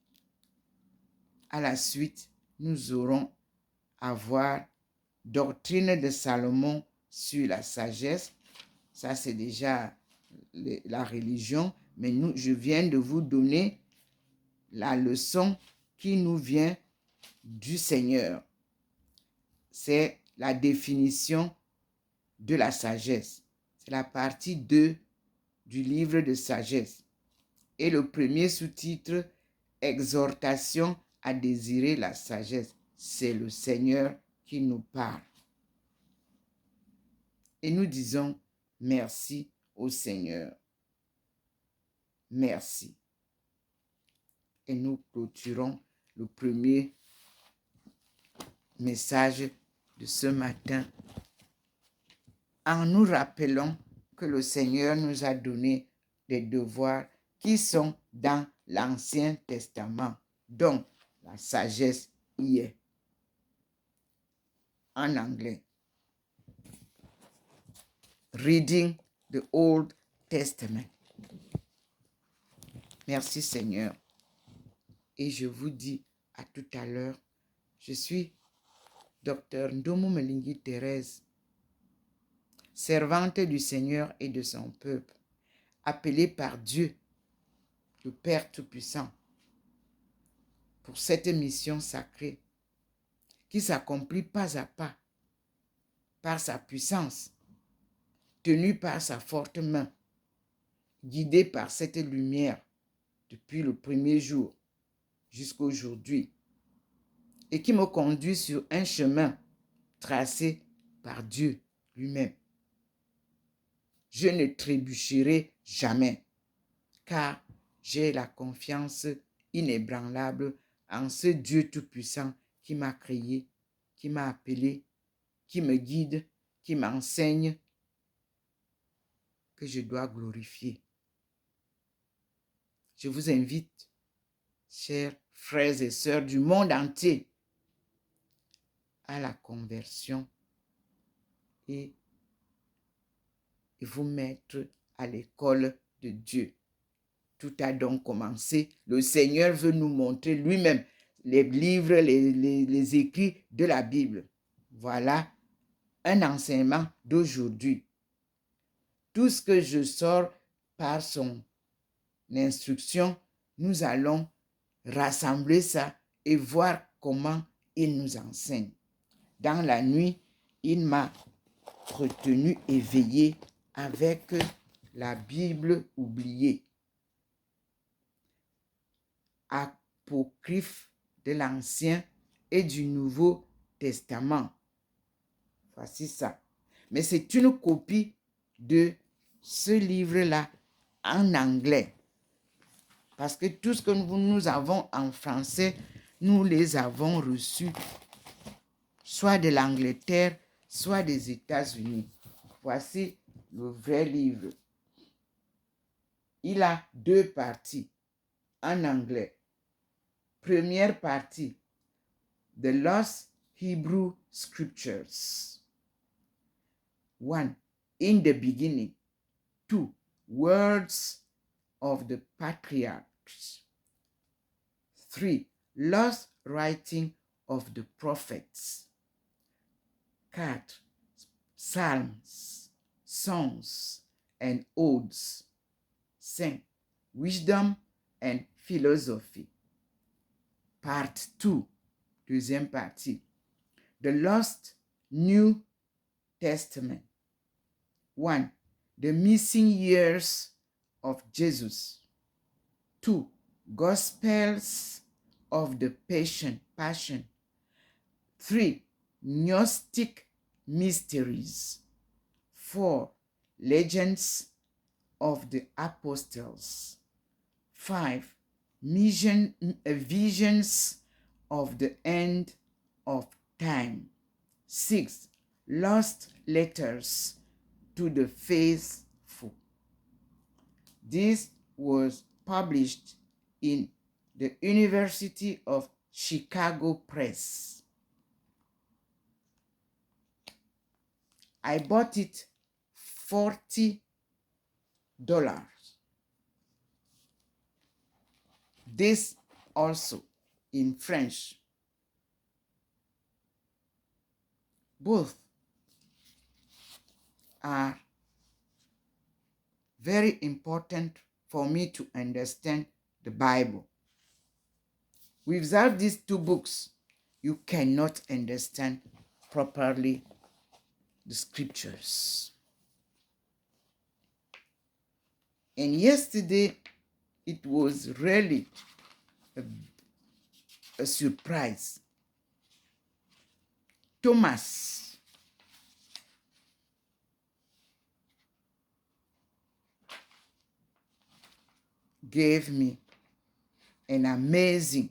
à la suite, nous aurons à voir Doctrine de Salomon sur la sagesse. Ça, c'est déjà la religion. Mais je viens de vous donner la leçon qui nous vient du Seigneur. C'est la définition de la sagesse. C'est la partie 2 du livre de sagesse. Et le premier sous-titre, Exhortation à désirer la sagesse. C'est le Seigneur qui nous parle. Et nous disons merci au Seigneur. Merci. Et nous clôturons le premier message de ce matin en nous rappelant que le Seigneur nous a donné des devoirs qui sont dans l'Ancien Testament, dont la sagesse y est. En anglais. Reading the Old Testament. Merci Seigneur. Et je vous dis à tout à l'heure, je suis Dr Ndomo Melingi Thérèse, servante du Seigneur et de son peuple, appelée par Dieu, le Père Tout-Puissant, pour cette mission sacrée qui s'accomplit pas à pas par sa puissance, tenue par sa forte main, guidée par cette lumière depuis le premier jour jusqu'à aujourd'hui, et qui me conduit sur un chemin tracé par Dieu lui-même. Je ne trébucherai jamais, car j'ai la confiance inébranlable en ce Dieu Tout-Puissant qui m'a créé, qui m'a appelé, qui me guide, qui m'enseigne, que je dois glorifier. Je vous invite, chers frères et sœurs du monde entier, à la conversion et vous mettre à l'école de Dieu. Tout a donc commencé. Le Seigneur veut nous montrer lui-même les livres, les écrits de la Bible. Voilà un enseignement d'aujourd'hui. Tout ce que je sors par son instruction, nous allons rassembler ça et voir comment il nous enseigne. Dans la nuit, il m'a retenu éveillé avec la Bible oubliée, apocryphe de l'Ancien et du Nouveau Testament. Voici ça. Mais c'est une copie de ce livre-là en anglais. Parce que tout ce que nous avons en français, nous les avons reçus soit de l'Angleterre, soit des États-Unis. Voici le vrai livre. Il a 2 parties en anglais. Première partie, The Lost Hebrew Scriptures. 1. In the beginning. 2. Words of the Patriarchs. 3. Lost writing of the prophets. 4. Psalms, songs, and odes. 5. Wisdom and philosophy. Part 2, deuxième partie. The Lost New Testament. 1. The missing years of Jesus. 2. Gospels of the Passion. 3. Gnostic mysteries. 4. Legends of the Apostles. 5. Visions of the end of time. 6. Lost letters to the faithful. This was published in the University of Chicago Press. I bought it $40. This also in French. Both are very important for me to understand the Bible. Without these 2 books, you cannot understand properly the scriptures. And yesterday, it was really a surprise. Thomas gave me an amazing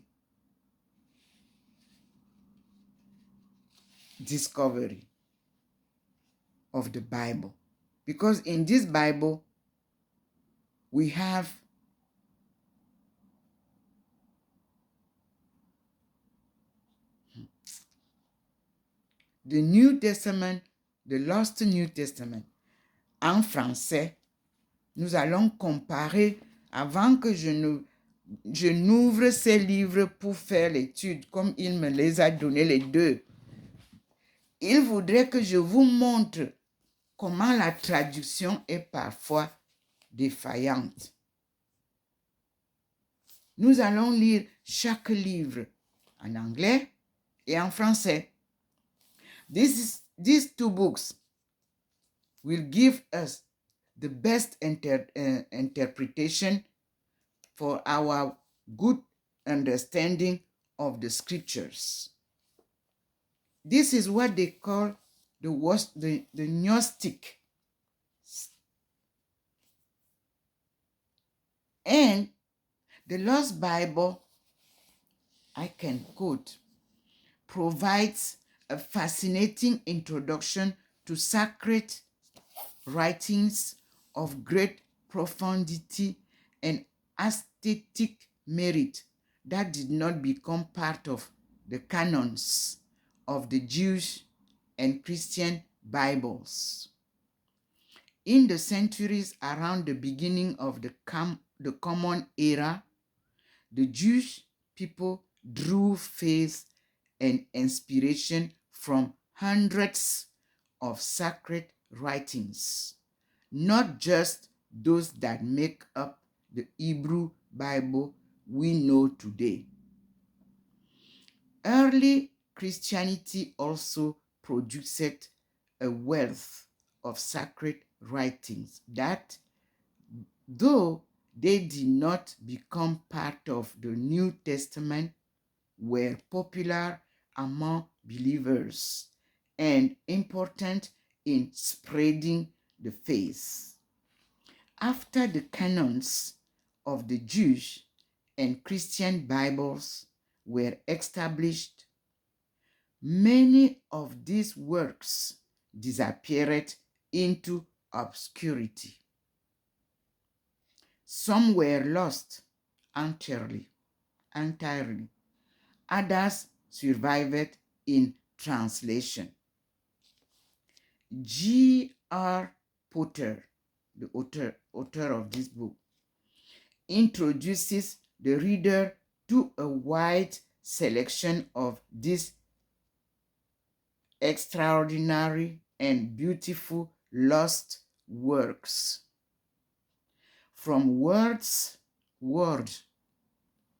discovery of the Bible. Because in this Bible, we have the New Testament, the Lost New Testament. En français, nous allons comparer avant que je n'ouvre ces livres pour faire l'étude, comme il me les a donnés les 2. Il voudrait que je vous montre comment la traduction est parfois défaillante. Nous allons lire chaque livre en anglais et en français. These 2 books will give us the best interpretation for our good understanding of the scriptures. This is what they call the Gnostic. And the Lost Bible, I can quote, provides a fascinating introduction to sacred writings of great profundity and aesthetic merit that did not become part of the canons of the Jewish and Christian Bibles. In the centuries around the beginning of the Common Era, the Jewish people drew faith and inspiration from hundreds of sacred writings, not just those that make up the Hebrew Bible we know today. Early Christianity also produced a wealth of sacred writings that, though they did not become part of the New Testament, were popular among believers and important in spreading the faith. After the canons of the Jewish and Christian Bibles were established, many of these works disappeared into obscurity. Some were lost entirely. Others survived in translation. G.R. Potter, the author of this book, introduces the reader to a wide selection of these extraordinary and beautiful lost works. From word,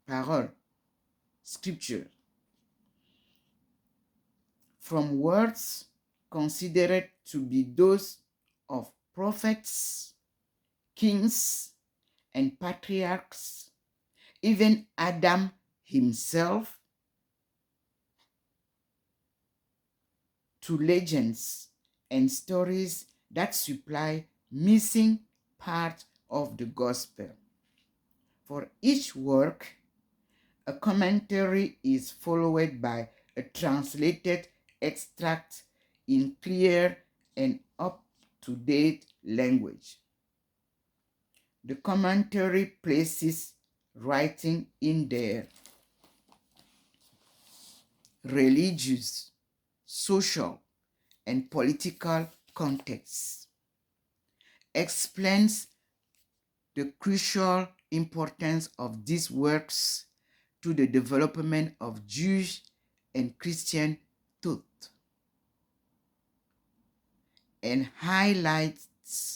parole, scripture, from words considered to be those of prophets, kings, and patriarchs, even Adam himself, to legends and stories that supply missing part of the gospel. For each work, a commentary is followed by a translated extract in clear and up-to-date language. The commentary places writing in their religious, social, and political contexts, explains the crucial importance of these works to the development of Jewish and Christian thought, and highlights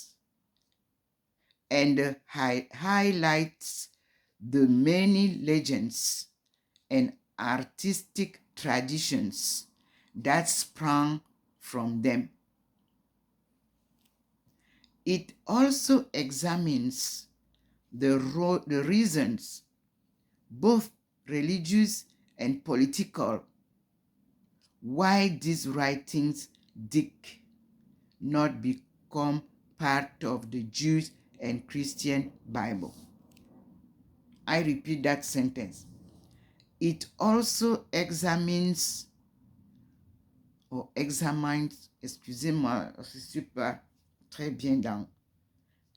the many legends and artistic traditions that sprang from them. It also examines the reasons, both religious and political, why these writings did not become part of the Jewish and Christian Bible. I repeat that sentence. It also examines, excusez-moi, je ne suis pas très bien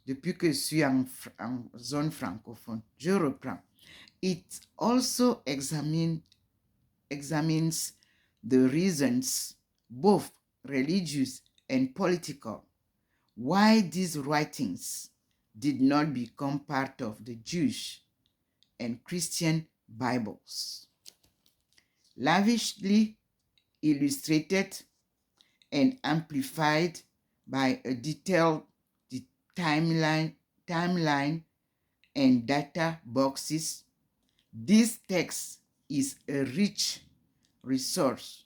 depuis que je suis en zone francophone. Je reprends. It also examines the reasons, both religious and political, why these writings did not become part of the Jewish and Christian Bibles. Lavishly illustrated and amplified by a detailed timeline and data boxes, this text is a rich resource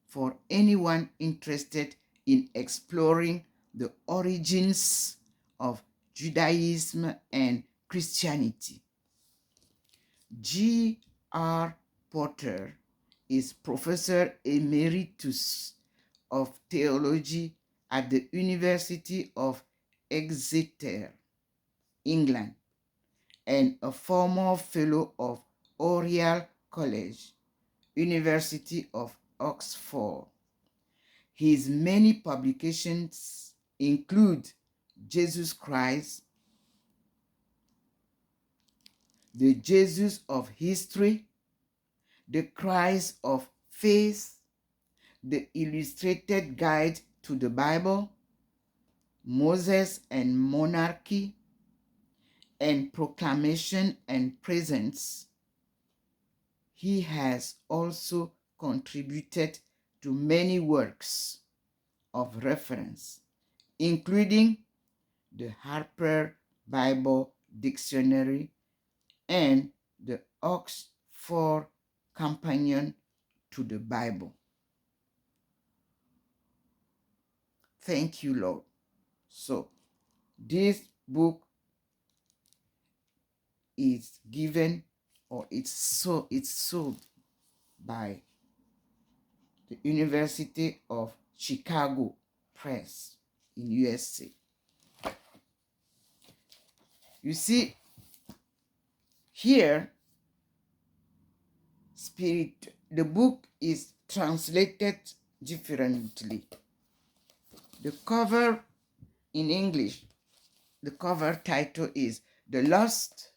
for anyone interested in exploring the origins of Judaism and Christianity. G.R. Potter is Professor Emeritus of Theology at the University of Exeter, England, and a former Fellow of Oriel College, University of Oxford. His many publications include Jesus Christ, The Jesus of History, The Christ of Faith, The Illustrated Guide to the Bible, Moses and Monarchy, and Proclamation and Presence. He has also contributed to many works of reference, including the Harper Bible Dictionary and the Oxford Companion to the Bible. Thank you, Lord. So, this book is given, or it's sold by the University of Chicago Press in USA. You see, here, the book is translated differently. The cover in English, the cover title is The Lost,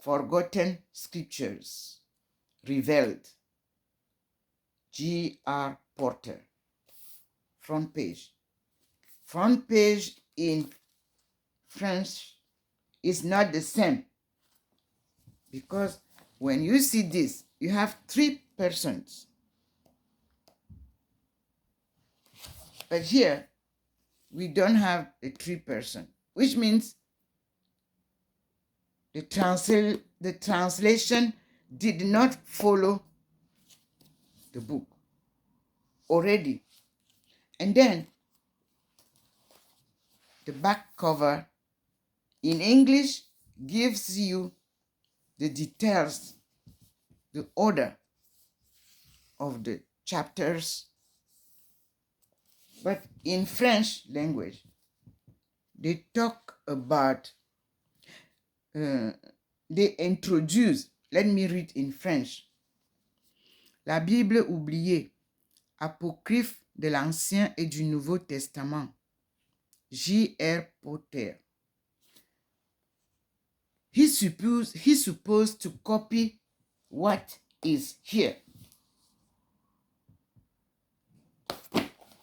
Forgotten Scriptures Revealed. G.R. Porter. Front page. Front page in French is not the same, because when you see this, you have 3 persons. But here, we don't have a 3 person, which means the translation did not follow the book already. And then the back cover in English gives you the details, the order of the chapters. But in French language, they talk about, they introduce, let me read in French. La Bible oubliée, apocryphe de l'Ancien et du Nouveau Testament. J.R. Porter. He's supposed to copy what is here.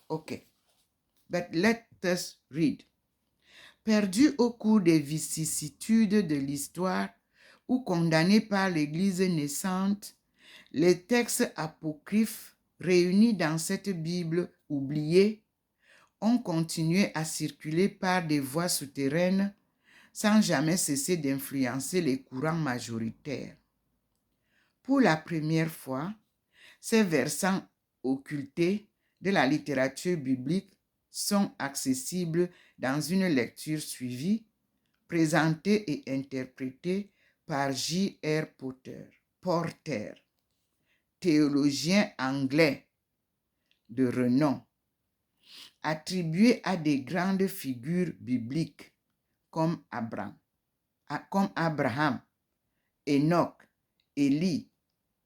Okay. But let us read. Perdu au cours des vicissitudes de l'histoire ou condamné par l'Église naissante, les textes apocryphes réunis dans cette Bible oubliée ont continué à circuler par des voies souterraines sans jamais cesser d'influencer les courants majoritaires. Pour la première fois, ces versants occultés de la littérature biblique sont accessibles dans une lecture suivie, présentée et interprétée par J.R. Porter, théologien anglais de renom, attribué à des grandes figures bibliques comme Abraham, Enoch, Élie,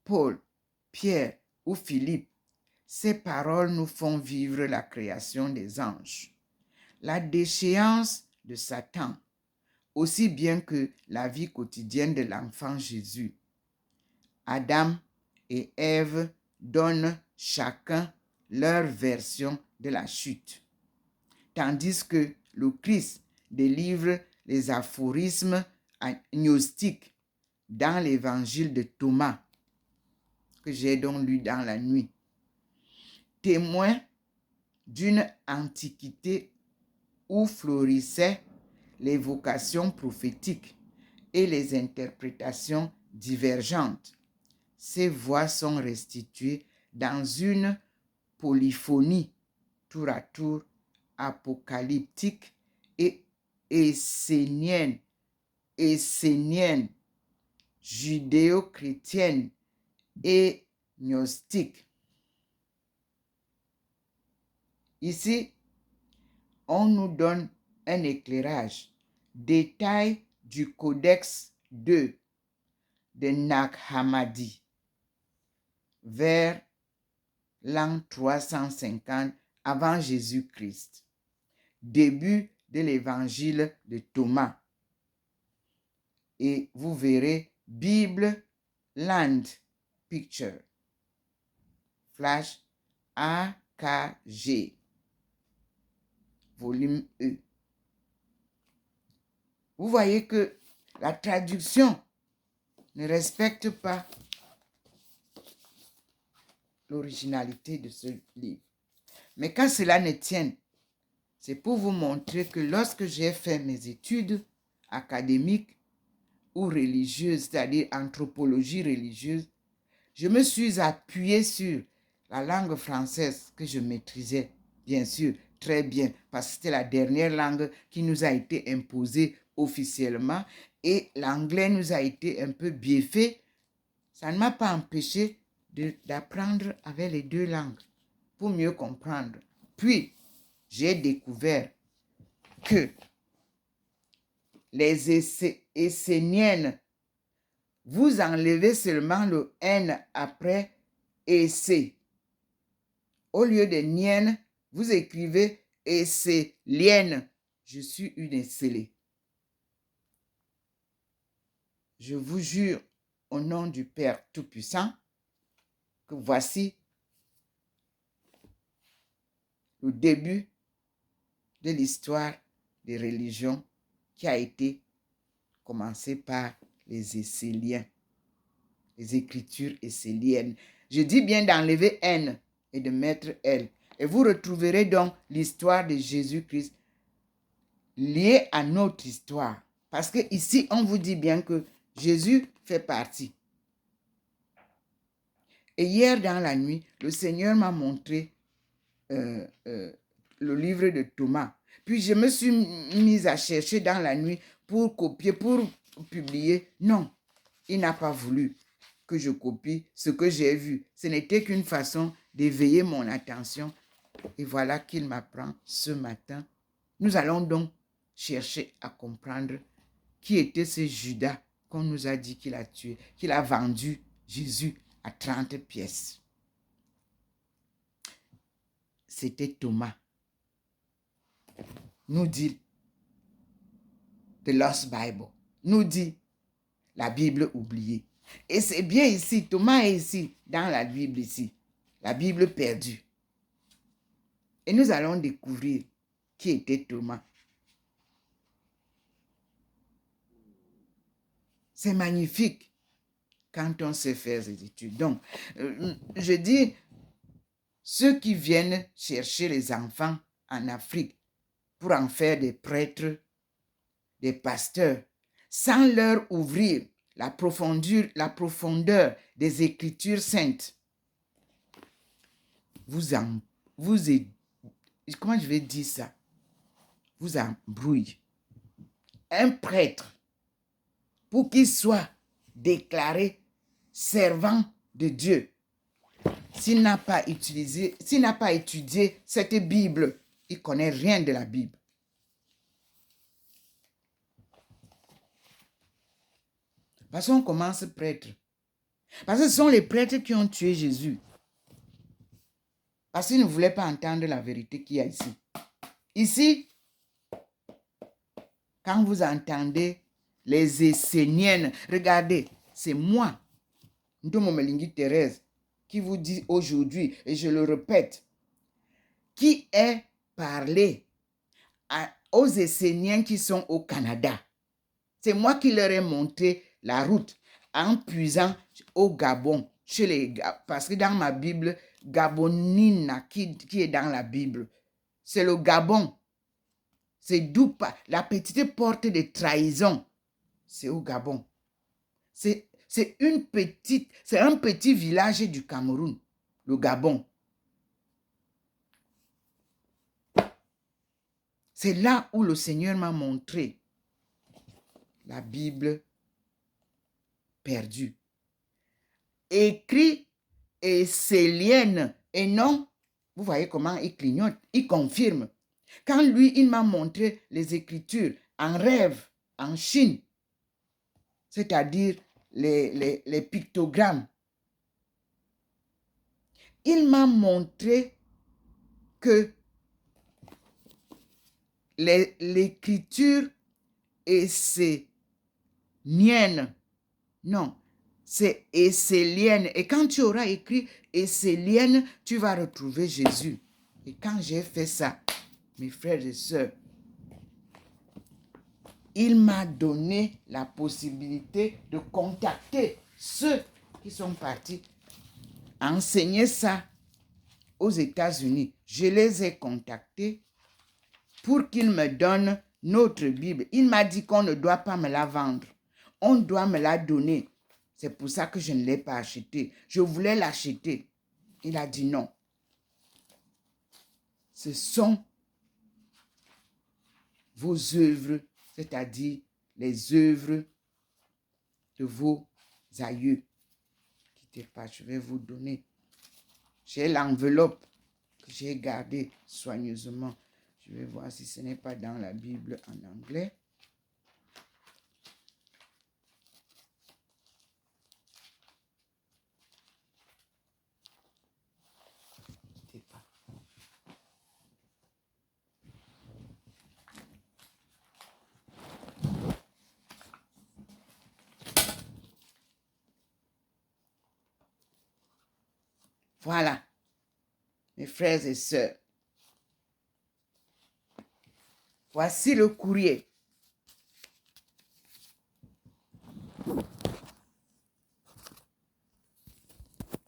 Paul, Pierre ou Philippe. Ces paroles nous font vivre la création des anges, la déchéance de Satan, aussi bien que la vie quotidienne de l'enfant Jésus. Adam et Ève donnent chacun leur version de la chute, tandis que le Christ délivre les aphorismes gnostiques dans l'évangile de Thomas, que j'ai donc lu dans la nuit. Témoin d'une antiquité où florissaient les vocations prophétiques et les interprétations divergentes, ces voix sont restituées dans une polyphonie tour à tour apocalyptique et essénienne, judéo-chrétienne et gnostique. Ici, on nous donne un éclairage, détail du codex 2 de Nag Hammadi vers l'an 350 avant Jésus-Christ, début de l'évangile de Thomas. Et vous verrez Bible Land Picture, Flash AKG, volume E. Vous voyez que la traduction ne respecte pas l'originalité de ce livre. Mais quand cela ne tient, c'est pour vous montrer que lorsque j'ai fait mes études académiques ou religieuses, c'est-à-dire anthropologie religieuse, je me suis appuyé sur la langue française que je maîtrisais, bien sûr, très bien, parce que c'était la dernière langue qui nous a été imposée officiellement, et l'anglais nous a été un peu biaifé. Ça ne m'a pas empêché d'apprendre avec les 2 langues pour mieux comprendre. Puis, j'ai découvert que les Esséniennes, vous enlevez seulement le N après Essé. Au lieu de nienne, vous écrivez Essélienne. Je suis une Essélée. Je vous jure au nom du Père Tout-Puissant que voici le début de l'histoire des religions qui a été commencée par les Esséliens, les écritures esséliennes. Je dis bien d'enlever N et de mettre L. Et vous retrouverez donc l'histoire de Jésus-Christ liée à notre histoire. Parce que ici, on vous dit bien que Jésus fait partie. Et hier dans la nuit, le Seigneur m'a montré le livre de Thomas. Puis je me suis mise à chercher dans la nuit pour copier, pour publier. Non, il n'a pas voulu que je copie ce que j'ai vu. Ce n'était qu'une façon d'éveiller mon attention. Et voilà qu'il m'apprend ce matin. Nous allons donc chercher à comprendre qui était ce Judas qu'on nous a dit qu'il a tué, qu'il a vendu Jésus à 30 pièces. C'était Thomas. Nous dit The Lost Bible. Nous dit la Bible oubliée. Et c'est bien ici, Thomas est ici, dans la Bible ici. La Bible perdue. Et nous allons découvrir qui était Thomas. C'est magnifique quand on sait faire ses études. Donc, je dis, ceux qui viennent chercher les enfants en Afrique pour en faire des prêtres, des pasteurs, sans leur ouvrir la profondeur des Écritures saintes, comment je vais dire ça? Vous embrouille. Un prêtre, pour qu'il soit déclaré servant de Dieu, s'il n'a pas étudié cette Bible, il ne connaît rien de la Bible. Parce qu'on commence prêtre. Parce que ce sont les prêtres qui ont tué Jésus. Parce qu'ils ne voulaient pas entendre la vérité qu'il y a ici. Ici, quand vous entendez les Esséniennes, regardez, c'est moi, Ntomo Melingi Thérèse, qui vous dit aujourd'hui, et je le répète, qui est parlé aux Esséniens qui sont au Canada. C'est moi qui leur ai montré la route en puisant au Gabon, parce que dans ma Bible, Gabonina qui est dans la Bible, c'est le Gabon. C'est Doupa, la petite porte de trahison. C'est au Gabon. C'est un petit village du Cameroun, le Gabon. C'est là où le Seigneur m'a montré la Bible perdue. Écrit essélienne et non, vous voyez comment il clignote, il confirme. Quand lui, il m'a montré les Écritures en rêve, en Chine, c'est-à-dire les pictogrammes, il m'a montré que l'écriture essénienne, non, c'est essélienne. Et quand tu auras écrit essélienne, tu vas retrouver Jésus. Et quand j'ai fait ça, mes frères et sœurs, il m'a donné la possibilité de contacter ceux qui sont partis enseigner ça aux États-Unis. Je les ai contactés pour qu'ils me donnent notre Bible. Il m'a dit qu'on ne doit pas me la vendre. On doit me la donner. C'est pour ça que je ne l'ai pas achetée. Je voulais l'acheter. Il a dit non. Ce sont vos œuvres, c'est-à-dire les œuvres de vos aïeux. Quittez pas, je vais vous donner. J'ai l'enveloppe que j'ai gardée soigneusement. Je vais voir si ce n'est pas dans la Bible en anglais. Voilà, mes frères et sœurs. Voici le courrier.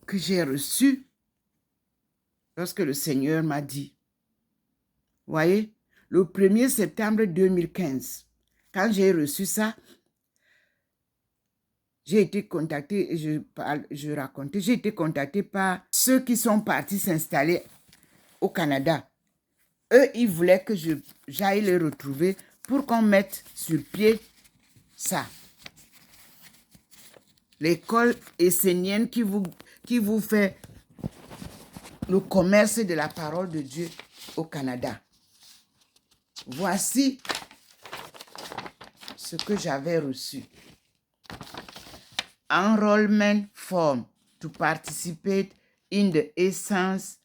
Que j'ai reçu lorsque le Seigneur m'a dit. Voyez, le 1er septembre 2015, quand j'ai reçu ça, j'ai été contacté, et je racontais, j'ai été contacté par ceux qui sont partis s'installer au Canada. Eux, ils voulaient que j'aille les retrouver pour qu'on mette sur pied ça. L'école essénienne qui vous fait le commerce de la parole de Dieu au Canada. Voici ce que j'avais reçu. Enrollment form to participate in the Essen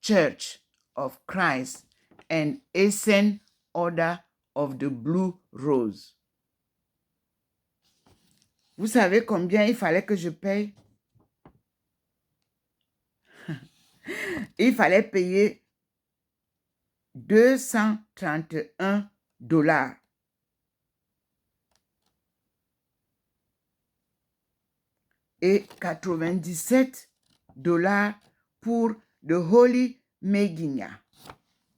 Church of Christ and Essen Order of the Blue Rose. Vous savez combien il fallait que je paye? Il fallait payer $231. Et $97 pour the Holy Meginia.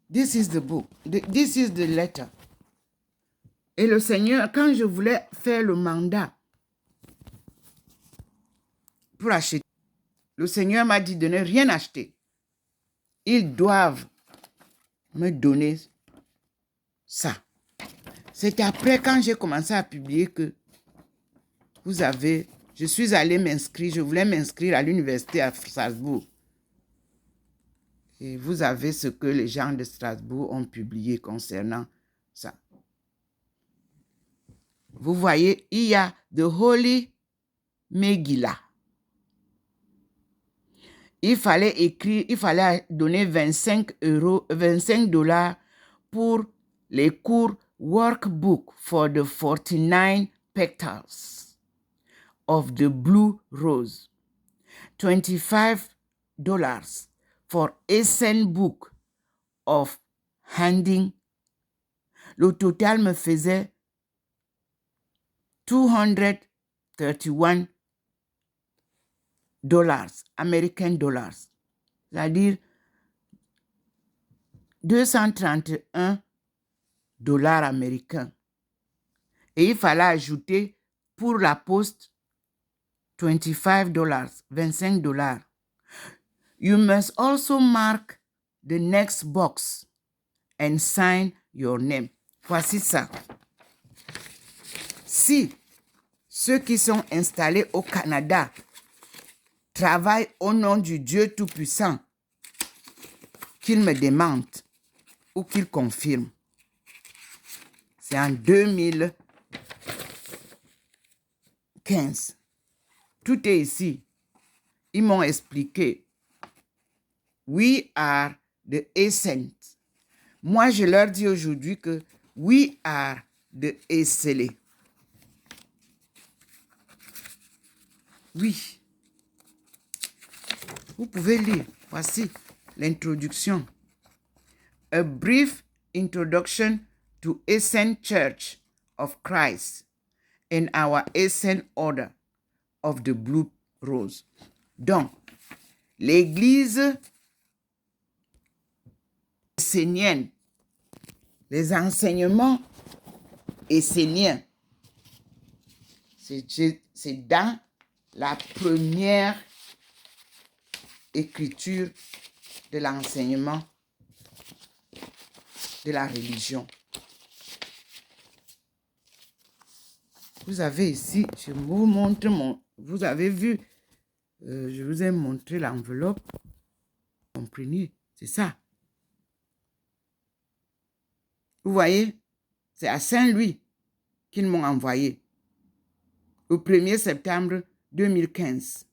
This is the book. This is the letter. Et le Seigneur, quand je voulais faire le mandat pour acheter, le Seigneur m'a dit de ne rien acheter. Ils doivent me donner ça. C'est après, quand j'ai commencé à publier, que je suis allé m'inscrire, je voulais m'inscrire à l'université à Strasbourg. Et vous avez ce que les gens de Strasbourg ont publié concernant ça. Vous voyez, il y a The Holy Megillah. Il fallait donner $25 pour les cours Workbook for the 49 Petals of the Blue Rose. $25 for Essen Book of Handing. Le total me faisait $231 American dollars, c'est-à-dire $231 américains. Et il fallait ajouter pour la poste $25, $25. You must also mark the next box and sign your name. Voici ça. Si ceux qui sont installés au Canada travaillent au nom du Dieu Tout-Puissant, qu'ils me demandent ou qu'ils confirment. C'est en 2015. Tout est ici. Ils m'ont expliqué. We are the Essen. Moi, je leur dis aujourd'hui que we are the Essele. Oui. Vous pouvez lire. Voici l'introduction. A brief introduction to Essen Church of Christ and our Essen Order of the Blue Rose. Donc, l'Église essénienne, les enseignements esséniens, c'est dans la première écriture de l'enseignement de la religion. Vous avez ici, je vous montre vous avez vu, je vous ai montré l'enveloppe. Comprenez, c'est ça. Vous voyez, c'est à Saint-Louis qu'ils m'ont envoyé. Au 1er septembre 2015.